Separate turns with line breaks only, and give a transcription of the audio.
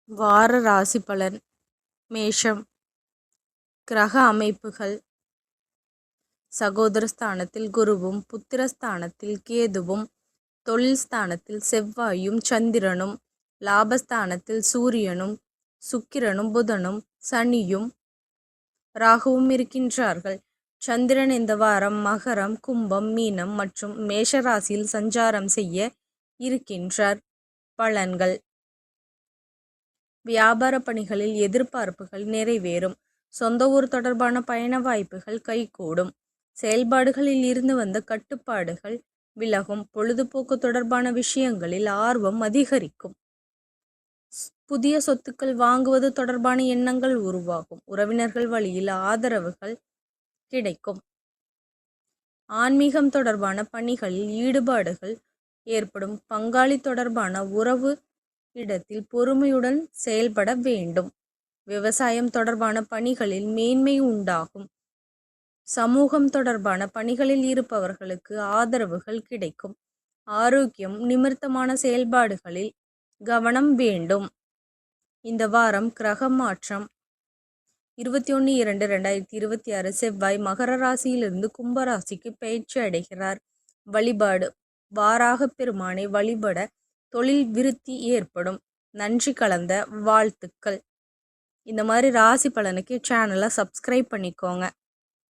வார ராசி பலன். மேஷம். கிரக அமைப்புகள். சகோதர ஸ்தானத்தில் குருவும், புத்திரஸ்தானத்தில் கேதுவும், தொழில் ஸ்தானத்தில் செவ்வாயும் சந்திரனும், லாபஸ்தானத்தில் சூரியனும், சுக்கிரனும், புதனும், சனியும், ராகுவும் இருக்கின்றார்கள். சந்திரன் இந்த வாரம் மகரம், கும்பம், மீனம் மற்றும் மேஷராசியில் சஞ்சாரம் செய்ய இருக்கின்றார். பலன்கள். வியாபார பணிகளில் எதிர்பார்ப்புகள் நிறைவேறும். சொந்த ஊர் தொடர்பான பயண வாய்ப்புகள் கைகூடும். செயல்பாடுகளில் இருந்து வந்த கட்டுப்பாடுகள் விலகும். பொழுதுபோக்கு தொடர்பான விஷயங்களில் ஆர்வம் அதிகரிக்கும். புதிய சொத்துக்கள் வாங்குவது தொடர்பான எண்ணங்கள் உருவாகும். உறவினர்கள் வழியில் ஆதரவுகள் கிடைக்கும். ஆன்மீகம் தொடர்பான பணிகளில் ஈடுபாடுகள் ஏற்படும். பங்காளி தொடர்பான உறவு இடத்தில் பொறுமையுடன் செயல்பட வேண்டும். விவசாயம் தொடர்பான பணிகளில் மேன்மை உண்டாகும். சமூகம் தொடர்பான பணிகளில் இருப்பவர்களுக்கு ஆதரவுகள் கிடைக்கும். ஆரோக்கியம் நிமித்தமான செயல்பாடுகளில் கவனம் வேண்டும். இந்த வாரம் கிரக மாற்றம். 21/2/2026 செவ்வாய் மகர ராசியிலிருந்து கும்பராசிக்கு பயிற்சி அடைகிறார். வழிபாடு. வாராக பெருமானை வழிபட தொழில் விருத்தி ஏற்படும். நன்றி கலந்த வாழ்த்துக்கள். இந்த மாதிரி ராசி பலனுக்கு சேனலை சப்ஸ்கிரைப் பண்ணிக்கோங்க.